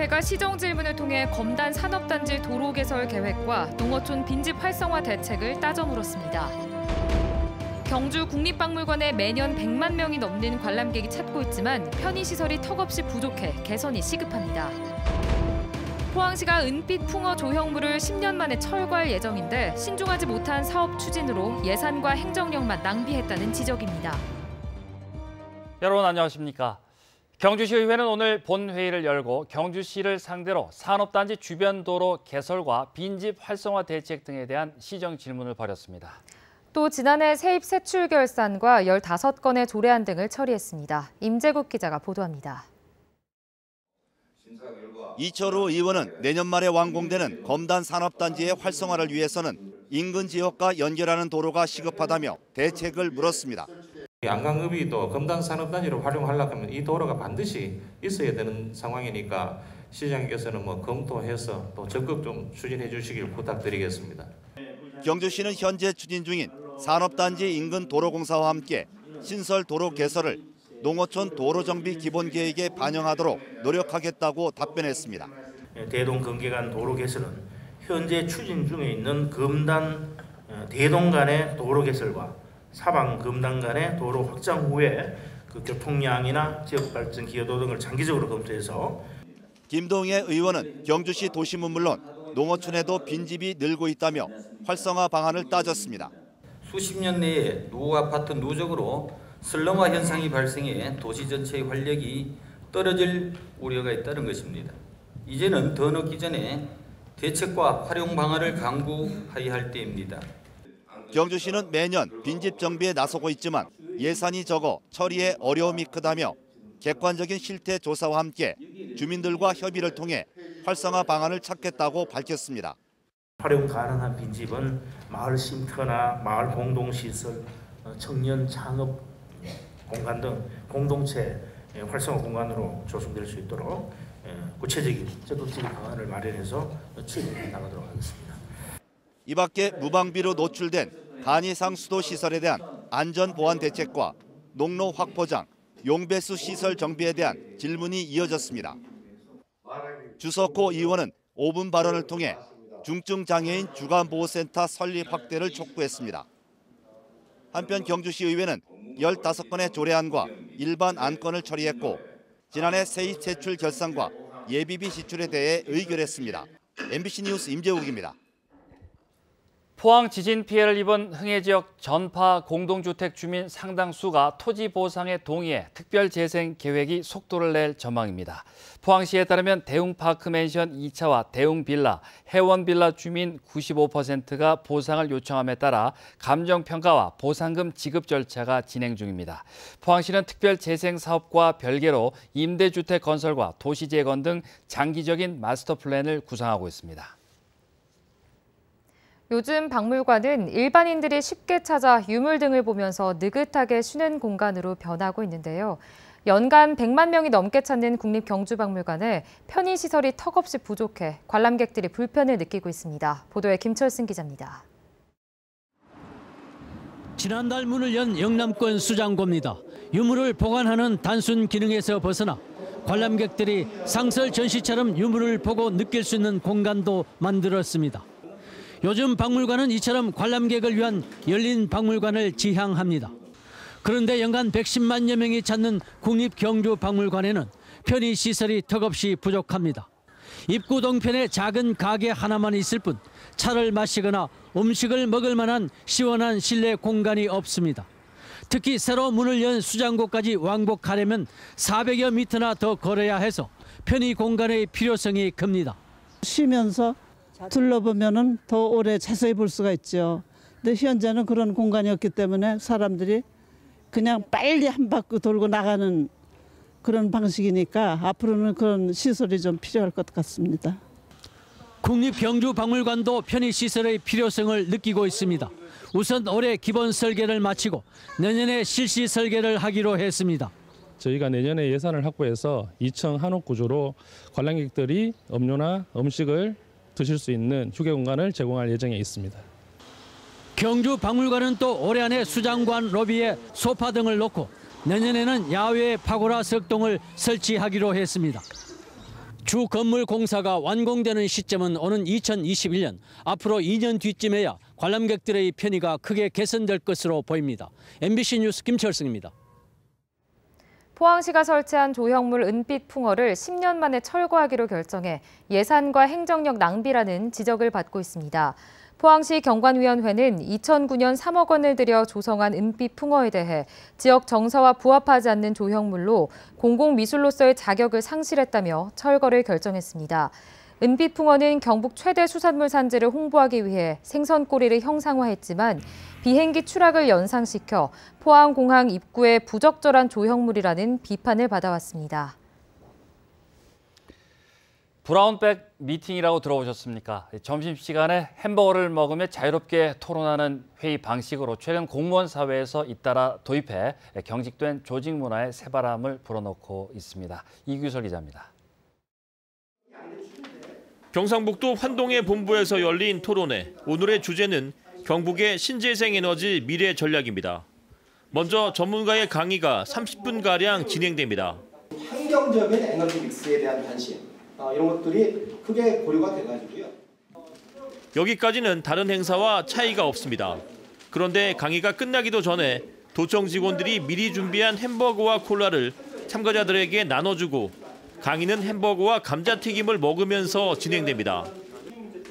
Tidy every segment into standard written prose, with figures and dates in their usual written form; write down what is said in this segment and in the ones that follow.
경주시의회가 시정 질문을 통해 검단 산업단지 도로 개설 계획과 농어촌 빈집 활성화 대책을 따져 물었습니다. 경주 국립박물관에 매년 100만 명이 넘는 관람객이 찾고 있지만 편의시설이 턱없이 부족해 개선이 시급합니다. 포항시가 은빛 풍어 조형물을 10년 만에 철거할 예정인데 신중하지 못한 사업 추진으로 예산과 행정력만 낭비했다는 지적입니다. 여러분 안녕하십니까? 경주시의회는 오늘 본회의를 열고 경주시를 상대로 산업단지 주변 도로 개설과 빈집 활성화 대책 등에 대한 시정 질문을 벌였습니다. 또 지난해 세입 세출 결산과 15건의 조례안 등을 처리했습니다. 임재국 기자가 보도합니다. 이철우 의원은 내년 말에 완공되는 검단 산업단지의 활성화를 위해서는 인근 지역과 연결하는 도로가 시급하다며 대책을 물었습니다. 양강읍이 또 검단 산업단지로 활용하려고 하면 이 도로가 반드시 있어야 되는 상황이니까 시장님께서는 검토해서 또 적극 좀 추진해 주시길 부탁드리겠습니다. 경주시는 현재 추진 중인 산업단지 인근 도로공사와 함께 신설 도로 개설을 농어촌 도로정비 기본계획에 반영하도록 노력하겠다고 답변했습니다. 대동 경계간 도로 개설은 현재 추진 중에 있는 검단 대동 간의 도로 개설과 사방 검단 간의 도로 확장 후에 그 교통량이나 지역 발전 기여도 등을 장기적으로 검토해서 김동애 의원은 경주시 도심은 물론 농어촌에도 빈집이 늘고 있다며 활성화 방안을 따졌습니다. 수십 년 내에 노후 아파트 누적으로 슬럼화 현상이 발생해 도시 전체의 활력이 떨어질 우려가 있다는 것입니다. 이제는 더 늦기 전에 대책과 활용 방안을 강구해야 할 때입니다. 경주시는 매년 빈집 정비에 나서고 있지만 예산이 적어 처리에 어려움이 크다며 객관적인 실태 조사와 함께 주민들과 협의를 통해 활성화 방안을 찾겠다고 밝혔습니다. 활용 가능한 빈집은 마을 쉼터나 마을 공동시설, 청년 창업 공간 등 공동체 활성화 공간으로 조성될 수 있도록 구체적인 적극적인 방안을 마련해서 추진해 나가도록 하겠습니다. 이 밖에 무방비로 노출된 간이상 수도 시설에 대한 안전 보안 대책과 농로 확포장, 용배수 시설 정비에 대한 질문이 이어졌습니다. 주석호 의원은 5분 발언을 통해 중증 장애인 주간보호센터 설립 확대를 촉구했습니다. 한편 경주시의회는 15건의 조례안과 일반 안건을 처리했고 지난해 세입 세출 결산과 예비비 지출에 대해 의결했습니다. MBC 뉴스 임재욱입니다. 포항 지진 피해를 입은 흥해 지역 전파 공동주택 주민 상당수가 토지 보상에 동의해 특별재생 계획이 속도를 낼 전망입니다. 포항시에 따르면 대웅파크 맨션 2차와 대웅빌라, 해원빌라 주민 95%가 보상을 요청함에 따라 감정평가와 보상금 지급 절차가 진행 중입니다. 포항시는 특별재생 사업과 별개로 임대주택 건설과 도시재건 등 장기적인 마스터 플랜을 구상하고 있습니다. 요즘 박물관은 일반인들이 쉽게 찾아 유물 등을 보면서 느긋하게 쉬는 공간으로 변하고 있는데요. 연간 100만 명이 넘게 찾는 국립경주박물관에 편의시설이 턱없이 부족해 관람객들이 불편을 느끼고 있습니다. 보도에 김철승 기자입니다. 지난달 문을 연 영남권 수장고입니다. 유물을 보관하는 단순 기능에서 벗어나 관람객들이 상설 전시처럼 유물을 보고 느낄 수 있는 공간도 만들었습니다. 요즘 박물관은 이처럼 관람객을 위한 열린 박물관을 지향합니다. 그런데 연간 110만여 명이 찾는 국립경주박물관에는 편의시설이 턱없이 부족합니다. 입구 동편에 작은 가게 하나만 있을 뿐 차를 마시거나 음식을 먹을 만한 시원한 실내 공간이 없습니다. 특히 새로 문을 연 수장고까지 왕복하려면 400여 미터나 더 걸어야 해서 편의 공간의 필요성이 큽니다. 쉬면서 둘러보면은 더 오래 자세히 볼 수가 있죠. 근데 현재는 그런 공간이 없기 때문에 사람들이 그냥 빨리 한 바퀴 돌고 나가는 그런 방식이니까 앞으로는 그런 시설이 좀 필요할 것 같습니다. 국립경주박물관도 편의시설의 필요성을 느끼고 있습니다. 우선 올해 기본 설계를 마치고 내년에 실시 설계를 하기로 했습니다. 저희가 내년에 예산을 확보해서 2층 한옥 구조로 관람객들이 음료나 음식을 드실 수 있는 휴게 공간을 제공할 예정에 있습니다. 경주박물관은 또 올해 안에 수장관 로비에 소파 등을 놓고 내년에는 야외 파고라 석동을 설치하기로 했습니다. 주 건물 공사가 완공되는 시점은 오는 2021년, 앞으로 2년 뒤쯤에야 관람객들의 편의가 크게 개선될 것으로 보입니다. MBC 뉴스 김철승입니다. 포항시가 설치한 조형물 은빛 풍어를 10년 만에 철거하기로 결정해 예산과 행정력 낭비라는 지적을 받고 있습니다. 포항시 경관위원회는 2009년 3억 원을 들여 조성한 은빛 풍어에 대해 지역 정서와 부합하지 않는 조형물로 공공미술로서의 자격을 상실했다며 철거를 결정했습니다. 은빛 풍어는 경북 최대 수산물 산지를 홍보하기 위해 생선꼬리를 형상화했지만 비행기 추락을 연상시켜 포항공항 입구에 부적절한 조형물이라는 비판을 받아왔습니다. 브라운백 미팅이라고 들어보셨습니까? 점심시간에 햄버거를 먹으며 자유롭게 토론하는 회의 방식으로 최근 공무원 사회에서 잇따라 도입해 경직된 조직 문화에 새바람을 불어넣고 있습니다. 이규설 기자입니다. 경상북도 환동의 본부에서 열린 토론회. 오늘의 주제는 경북의 신재생에너지 미래 전략입니다. 먼저 전문가의 강의가 30분가량 진행됩니다. 환경적인 에너지 믹스에 대한 관심, 이런 것들이 크게 고려가 돼가지고요. 여기까지는 다른 행사와 차이가 없습니다. 그런데 강의가 끝나기도 전에 도청 직원들이 미리 준비한 햄버거와 콜라를 참가자들에게 나눠주고 강의는 햄버거와 감자튀김을 먹으면서 진행됩니다.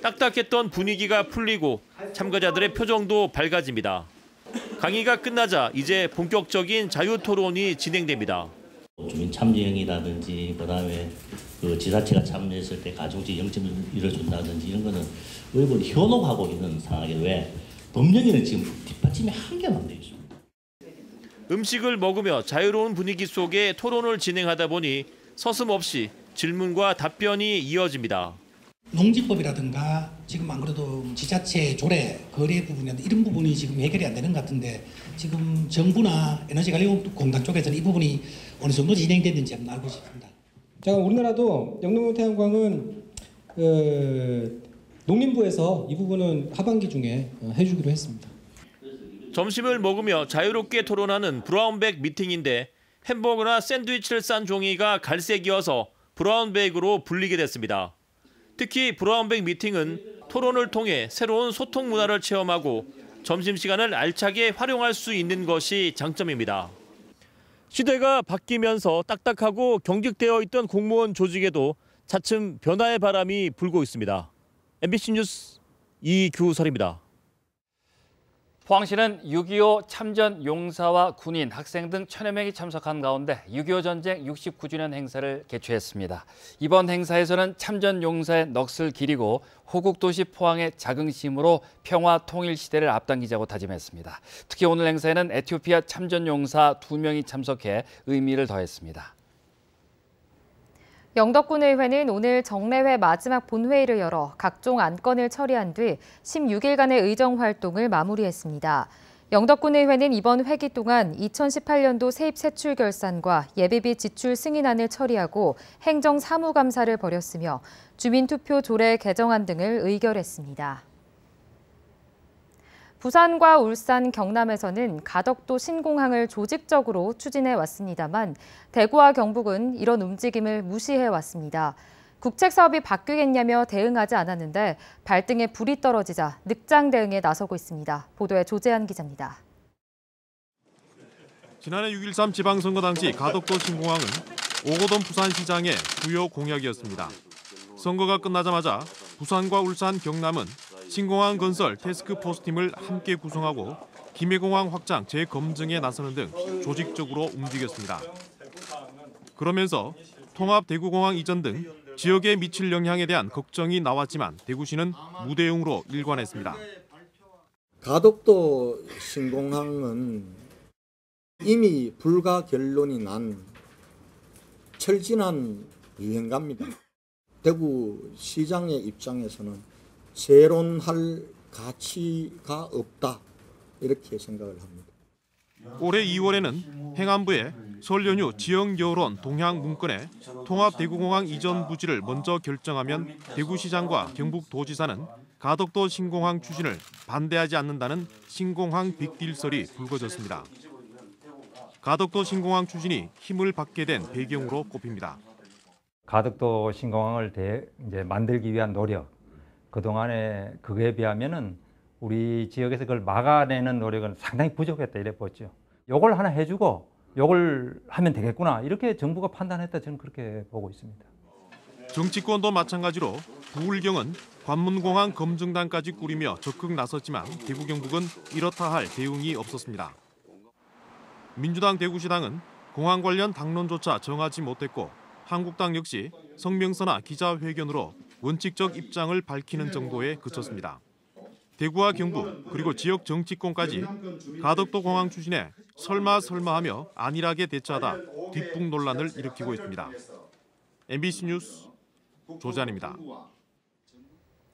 딱딱했던 분위기가 풀리고 참가자들의 표정도 밝아집니다. 강의가 끝나자 이제 본격적인 자유토론이 진행됩니다. 주민 참여형이라든지 그다음에 그 지자체가 참여했을 때 가중치 0.1을 준다든지 이런 거는 의원이 현혹하고 있는 상황에 왜 법령에는 지금 뒷받침이 한 개만 안 돼 있습니다. 음식을 먹으며 자유로운 분위기 속에 토론을 진행하다 보니 서슴없이 질문과 답변이 이어집니다. 농지법이라든가 지금 안 그래도 지자체 조례, 거래 부분이나 이런 부분이 지금 해결이 안 되는 것 같은데 지금 정부나 에너지관리공단 쪽에서는 이 부분이 어느 정도 진행됐는지 한번 알고 싶습니다. 자, 우리나라도 영농 태양광은 농림부에서 이 부분은 하반기 중에 해주기로 했습니다. 점심을 먹으며 자유롭게 토론하는 브라운백 미팅인데 햄버거나 샌드위치를 싼 종이가 갈색이어서 브라운백으로 불리게 됐습니다. 특히 브라운백 미팅은 토론을 통해 새로운 소통 문화를 체험하고 점심시간을 알차게 활용할 수 있는 것이 장점입니다. 시대가 바뀌면서 딱딱하고 경직되어 있던 공무원 조직에도 차츰 변화의 바람이 불고 있습니다. MBC 뉴스 이규설입니다. 포항시는 6.25 참전 용사와 군인, 학생 등 1000여 명이 참석한 가운데 6.25 전쟁 69주년 행사를 개최했습니다. 이번 행사에서는 참전 용사의 넋을 기리고 호국도시 포항의 자긍심으로 평화 통일 시대를 앞당기자고 다짐했습니다. 특히 오늘 행사에는 에티오피아 참전 용사 2명이 참석해 의미를 더했습니다. 영덕군의회는 오늘 정례회 마지막 본회의를 열어 각종 안건을 처리한 뒤 16일간의 의정 활동을 마무리했습니다. 영덕군의회는 이번 회기 동안 2018년도 세입 세출 결산과 예비비 지출 승인안을 처리하고 행정 사무감사를 벌였으며 주민투표 조례 개정안 등을 의결했습니다. 부산과 울산, 경남에서는 가덕도 신공항을 조직적으로 추진해 왔습니다만 대구와 경북은 이런 움직임을 무시해 왔습니다. 국책 사업이 바뀌겠냐며 대응하지 않았는데 발등에 불이 떨어지자 늑장 대응에 나서고 있습니다. 보도에 조재한 기자입니다. 지난해 6.13 지방선거 당시 가덕도 신공항은 오거돈 부산시장의 주요 공약이었습니다. 선거가 끝나자마자 부산과 울산, 경남은 신공항 건설 태스크포스팀을 함께 구성하고 김해공항 확장 재검증에 나서는 등 조직적으로 움직였습니다. 그러면서 통합 대구공항 이전 등 지역에 미칠 영향에 대한 걱정이 나왔지만 대구시는 무대응으로 일관했습니다. 가덕도 신공항은 이미 불가 결론이 난 철진한 유행가입니다. 대구시장의 입장에서는 재론할 가치가 없다 이렇게 생각을 합니다. 올해 2월에는 행안부에 설 연휴 지역 여론 동향 문건에 통합 대구공항 이전 부지를 먼저 결정하면 대구시장과 경북도지사는 가덕도 신공항 추진을 반대하지 않는다는 신공항 빅딜설이 불거졌습니다. 가덕도 신공항 추진이 힘을 받게 된 배경으로 꼽힙니다. 가덕도 신공항을 이제 만들기 위한 노력, 그동안에 그거에 비하면은 우리 지역에서 그걸 막아내는 노력은 상당히 부족했다 이래 보죠. 요걸 하나 해주고 요걸 하면 되겠구나 이렇게 정부가 판단했다 저는 그렇게 보고 있습니다. 정치권도 마찬가지로 부울경은 관문공항 검증단까지 꾸리며 적극 나섰지만 대구 경북은 이렇다 할 대응이 없었습니다. 민주당 대구시당은 공항 관련 당론조차 정하지 못했고 한국당 역시 성명서나 기자회견으로 원칙적 입장을 밝히는 정도에 그쳤습니다. 대구와 경북 그리고 지역 정치권까지 가덕도 공항 추진에 설마하며 안일하게 대처하다 뒷북 논란을 일으키고 있습니다. MBC 뉴스 조재환입니다.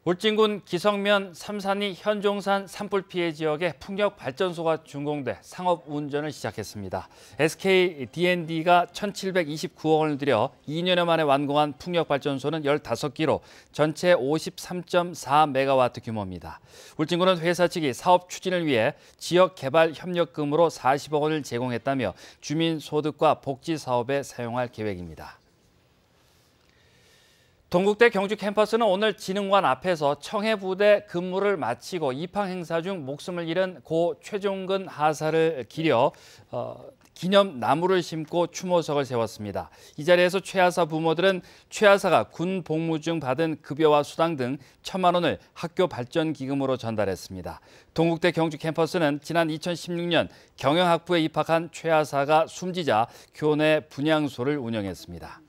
울진군 기성면 삼산리 현종산 산불 피해 지역에 풍력 발전소가 준공돼 상업 운전을 시작했습니다. SK D&D가 1,729억 원을 들여 2년여 만에 완공한 풍력 발전소는 15기로 전체 53.4메가와트 규모입니다. 울진군은 회사 측이 사업 추진을 위해 지역 개발 협력금으로 40억 원을 제공했다며 주민 소득과 복지 사업에 사용할 계획입니다. 동국대 경주 캠퍼스는 오늘 진흥관 앞에서 청해부대 근무를 마치고 입항 행사 중 목숨을 잃은 고 최종근 하사를 기려 기념 나무를 심고 추모석을 세웠습니다. 이 자리에서 최 하사 부모들은 최 하사가 군 복무 중 받은 급여와 수당 등 1,000만 원을 학교 발전 기금으로 전달했습니다. 동국대 경주 캠퍼스는 지난 2016년 경영학부에 입학한 최 하사가 숨지자 교내 분향소를 운영했습니다.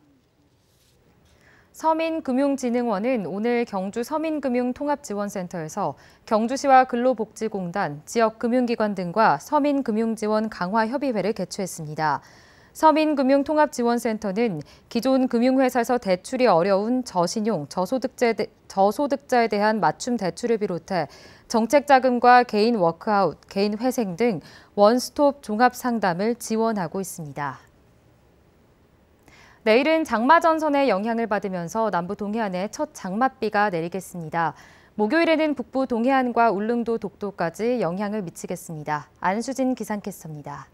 서민금융진흥원은 오늘 경주 서민금융통합지원센터에서 경주시와 근로복지공단, 지역금융기관 등과 서민금융지원 강화협의회를 개최했습니다. 서민금융통합지원센터는 기존 금융회사에서 대출이 어려운 저신용, 저소득자에 대한 맞춤 대출을 비롯해 정책자금과 개인 워크아웃, 개인 회생 등 원스톱 종합상담을 지원하고 있습니다. 내일은 장마전선의 영향을 받으면서 남부 동해안에 첫 장맛비가 내리겠습니다. 목요일에는 북부 동해안과 울릉도, 독도까지 영향을 미치겠습니다. 안수진 기상캐스터입니다.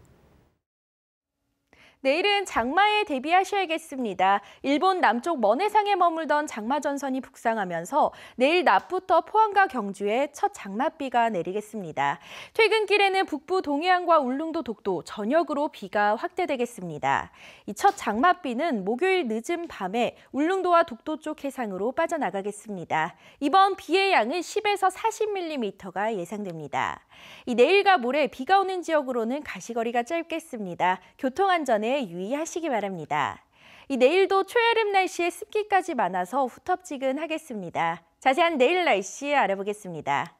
내일은 장마에 대비하셔야겠습니다. 일본 남쪽 먼해상에 머물던 장마전선이 북상하면서 내일 낮부터 포항과 경주에 첫 장맛비가 내리겠습니다. 퇴근길에는 북부 동해안과 울릉도, 독도, 저녁으로 비가 확대되겠습니다. 이 첫 장맛비는 목요일 늦은 밤에 울릉도와 독도 쪽 해상으로 빠져나가겠습니다. 이번 비의 양은 10에서 40mm가 예상됩니다. 이 내일과 모레 비가 오는 지역으로는 가시거리가 짧겠습니다. 교통안전에 유의하시기 바랍니다. 이 내일도 초여름 날씨에 습기까지 많아서 후텁지근하겠습니다. 자세한 내일 날씨 알아보겠습니다.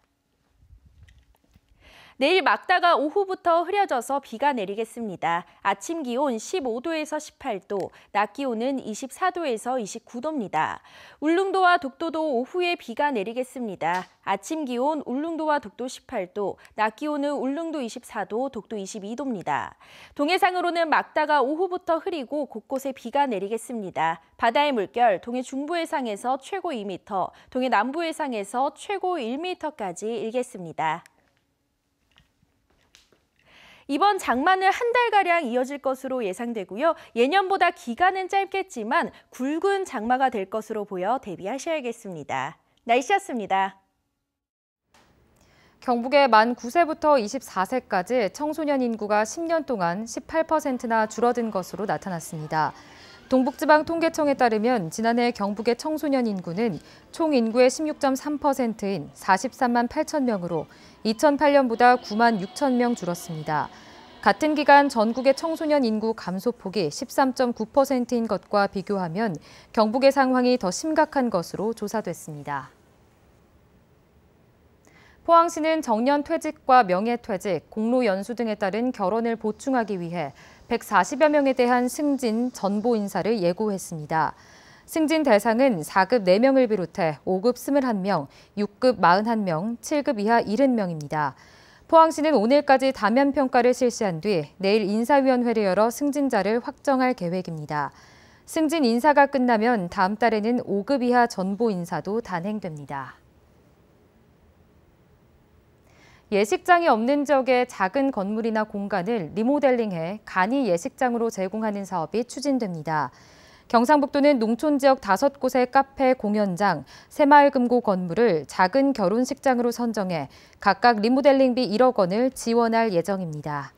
내일 막다가 오후부터 흐려져서 비가 내리겠습니다. 아침 기온 15도에서 18도, 낮 기온은 24도에서 29도입니다. 울릉도와 독도도 오후에 비가 내리겠습니다. 아침 기온 울릉도와 독도 18도, 낮 기온은 울릉도 24도, 독도 22도입니다. 동해상으로는 막다가 오후부터 흐리고 곳곳에 비가 내리겠습니다. 바다의 물결, 동해 중부해상에서 최고 2m, 동해 남부해상에서 최고 1m까지 일겠습니다. 이번 장마는 한 달가량 이어질 것으로 예상되고요. 예년보다 기간은 짧겠지만 굵은 장마가 될 것으로 보여 대비하셔야겠습니다. 날씨였습니다. 경북의 만 9세부터 24세까지 청소년 인구가 10년 동안 18%나 줄어든 것으로 나타났습니다. 동북지방통계청에 따르면 지난해 경북의 청소년 인구는 총 인구의 16.3%인 43만 8천 명으로 2008년보다 9만 6천 명 줄었습니다. 같은 기간 전국의 청소년 인구 감소폭이 13.9%인 것과 비교하면 경북의 상황이 더 심각한 것으로 조사됐습니다. 포항시는 정년퇴직과 명예퇴직, 공로연수 등에 따른 결혼을 보충하기 위해 140여 명에 대한 승진, 전보 인사를 예고했습니다. 승진 대상은 4급 4명을 비롯해 5급 21명, 6급 41명, 7급 이하 70명입니다. 포항시는 오늘까지 다면평가를 실시한 뒤 내일 인사위원회를 열어 승진자를 확정할 계획입니다. 승진 인사가 끝나면 다음 달에는 5급 이하 전보 인사도 단행됩니다. 예식장이 없는 지역의 작은 건물이나 공간을 리모델링해 간이 예식장으로 제공하는 사업이 추진됩니다. 경상북도는 농촌 지역 5곳의 카페, 공연장, 새마을 금고 건물을 작은 결혼식장으로 선정해 각각 리모델링비 1억 원을 지원할 예정입니다.